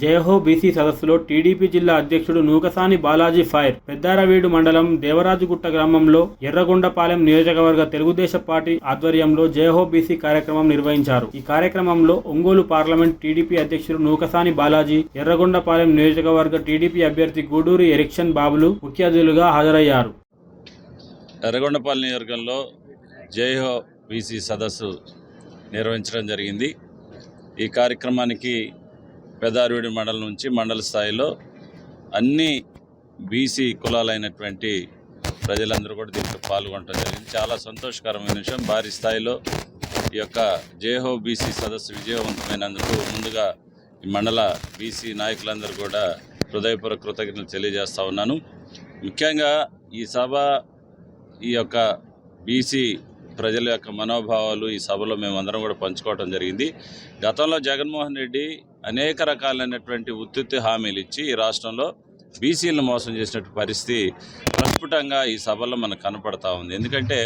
జయహో BC సదస్సులో TDP జిల్లా అధ్యక్షుడు నూకసాని బాలాజీ ఫైర్. పెద్దారవీడు మండలం దేవరాజుగుట్ట గ్రామంలో ఎర్రగొండపాలెం నియోజకవర్గ తెలుగుదేశం పార్టీ ఆధ్వర్యంలో జయహో బీసీ కార్యక్రమం నిర్వహించారు. ఈ కార్యక్రమంలో ఒంగోలు పార్లమెంట్ టీడీపీ అధ్యక్షుడు నూకసాని బాలాజీ, ఎర్రగొండపాలెం నియోజకవర్గ టీడీపీ అభ్యర్థి గూడూరి ఎరిక్షన్ బాబులు ముఖ్య అతిథులుగా హాజరయ్యారు. ఎర్రగొండపాలెం నియోజకవర్గంలో జయహో బీసీ సదస్సు నిర్వహించడం జరిగింది. ఈ కార్యక్రమానికి పెద్దారవీడు మండలం నుంచి మండల స్థాయిలో అన్ని బీసీ కులాలైనటువంటి ప్రజలందరూ కూడా దీంట్లో పాల్గొనడం జరిగింది. చాలా సంతోషకరమైన విషయం. భారీ స్థాయిలో ఈ యొక్క జయహో బీసీ సదస్సు విజయవంతమైనందుకు ముందుగా ఈ మండల బీసీ నాయకులందరూ కూడా హృదయపూర్వక కృతజ్ఞతలు తెలియజేస్తూ ఉన్నాను. ముఖ్యంగా ఈ సభ ఈ యొక్క బీసీ ప్రజల యొక్క మనోభావాలు ఈ సభలో మేమందరం కూడా పంచుకోవడం జరిగింది. గతంలో జగన్మోహన్ రెడ్డి అనేక రకాలైనటువంటి ఉత్తుత్తి హామీలు ఇచ్చి ఈ రాష్ట్రంలో బీసీలను మోసం చేసినట్టు పరిస్థితి ప్రస్ఫుటంగా ఈ సభలో మనకు కనపడతా ఉంది. ఎందుకంటే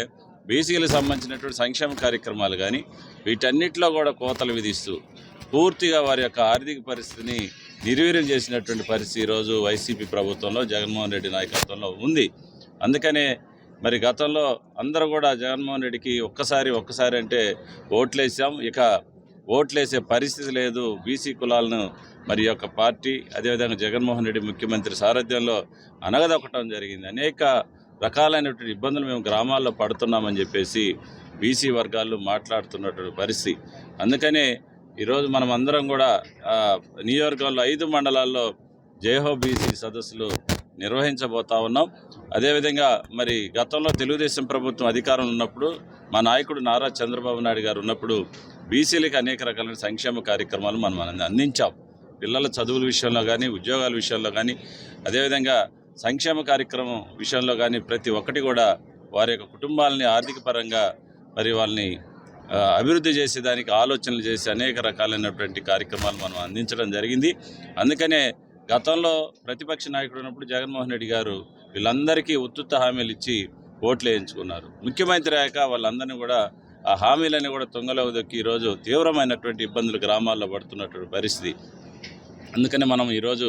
బీసీలకు సంబంధించినటువంటి సంక్షేమ కార్యక్రమాలు కానీ వీటన్నిటిలో కూడా కోతలు విధిస్తూ పూర్తిగా వారి యొక్క ఆర్థిక పరిస్థితిని నిర్వీర్యం చేసినటువంటి పరిస్థితి ఈరోజు వైసీపీ ప్రభుత్వంలో జగన్మోహన్ రెడ్డి నాయకత్వంలో ఉంది. అందుకనే మరి గతంలో అందరూ కూడా జగన్మోహన్ రెడ్డికి ఒక్కసారి అంటే ఓట్లేసాం, ఇక ఓట్లేసే పరిస్థితి లేదు. బీసీ కులాలను మరి యొక్క పార్టీ అదేవిధంగా జగన్మోహన్ రెడ్డి ముఖ్యమంత్రి సారథ్యంలో అనగదొక్కటం జరిగింది. అనేక రకాలైనటువంటి ఇబ్బందులు మేము గ్రామాల్లో పడుతున్నామని చెప్పేసి బీసీ వర్గాలు మాట్లాడుతున్నటువంటి పరిస్థితి. అందుకనే ఈరోజు మనం అందరం కూడా నియోజకవర్గంలో 5 మండలాల్లో జయహో బీసీ సదస్సులు నిర్వహించబోతా ఉన్నాం. అదేవిధంగా మరి గతంలో తెలుగుదేశం ప్రభుత్వం అధికారంలో ఉన్నప్పుడు మా నాయకుడు నారా చంద్రబాబు నాయుడు గారు ఉన్నప్పుడు బీసీలకు అనేక రకాలైన సంక్షేమ కార్యక్రమాలు మనం అందించాం. పిల్లల చదువుల విషయంలో కానీ, ఉద్యోగాల విషయంలో కానీ, అదేవిధంగా సంక్షేమ కార్యక్రమం విషయంలో కానీ ప్రతి ఒక్కటి కూడా వారి యొక్క కుటుంబాలని ఆర్థిక పరంగా మరి వాళ్ళని అభివృద్ధి చేసేదానికి ఆలోచనలు చేసి అనేక రకాలైనటువంటి కార్యక్రమాలు మనం అందించడం జరిగింది. అందుకనే గతంలో ప్రతిపక్ష నాయకుడు ఉన్నప్పుడు జగన్మోహన్ రెడ్డి గారు వీళ్ళందరికీ ఉత్తుత్త హామీలు ఇచ్చి ఓట్లు వేయించుకున్నారు. ముఖ్యమంత్రి అయ్యాక వాళ్ళందరినీ కూడా ఆ హామీలన్నీ కూడా తొంగలోకి దొక్కి ఈరోజు తీవ్రమైనటువంటి ఇబ్బందులు గ్రామాల్లో పడుతున్నటువంటి పరిస్థితి. అందుకని మనం ఈరోజు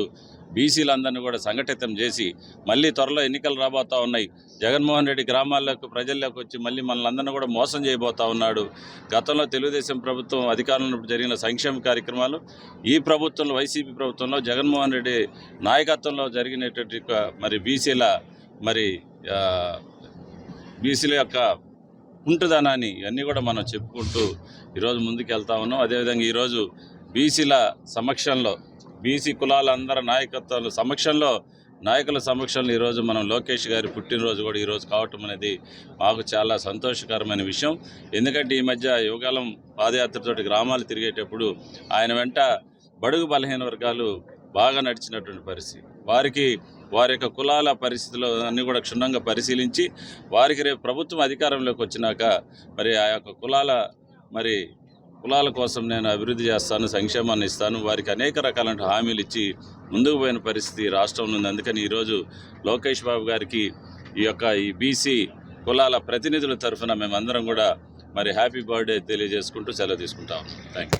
బీసీలందరినీ కూడా సంఘటితం చేసి మళ్ళీ త్వరలో ఎన్నికలు రాబోతూ ఉన్నాయి. జగన్మోహన్ రెడ్డి గ్రామాల్లోకి ప్రజల్లోకి వచ్చి మళ్ళీ మనల్ని కూడా మోసం చేయబోతూ ఉన్నాడు. గతంలో తెలుగుదేశం ప్రభుత్వం అధికారంలో జరిగిన సంక్షేమ కార్యక్రమాలు ఈ ప్రభుత్వంలో వైసీపీ ప్రభుత్వంలో జగన్మోహన్ రెడ్డి నాయకత్వంలో జరిగినటువంటి మరి బీసీల యొక్క ఉంటుదనాన్ని ఇవన్నీ కూడా మనం చెప్పుకుంటూ ఈరోజు ముందుకు వెళ్తా ఉన్నాం. అదేవిధంగా ఈరోజు బీసీల సమక్షంలో బీసీ కులాలందరి నాయకుల సమక్షంలో ఈరోజు మనం లోకేష్ గారి పుట్టినరోజు కూడా ఈరోజు కావటం అనేది మాకు చాలా సంతోషకరమైన విషయం. ఎందుకంటే ఈ మధ్య యువకాలం పాదయాత్రతోటి గ్రామాలు తిరిగేటప్పుడు ఆయన వెంట బడుగు బలహీన వర్గాలు బాగా నడిచినటువంటి పరిస్థితి. వారి యొక్క కులాల పరిస్థితులు అన్నీ కూడా క్షుణ్ణంగా పరిశీలించి వారికి రేపు ప్రభుత్వం అధికారంలోకి వచ్చినాక మరి ఆ యొక్క కులాల కోసం నేను అభివృద్ధి చేస్తాను, సంక్షేమాన్ని ఇస్తాను, వారికి అనేక రకాలైన హామీలు ఇచ్చి ముందుకు పోయిన పరిస్థితి రాష్ట్రంలో ఉంది. అందుకని ఈరోజు లోకేష్ బాబు గారికి ఈ బీసీ కులాల ప్రతినిధుల తరఫున మేమందరం కూడా మరి హ్యాపీ బర్త్డే తెలియజేసుకుంటూ సెలవు తీసుకుంటాం. Thank you.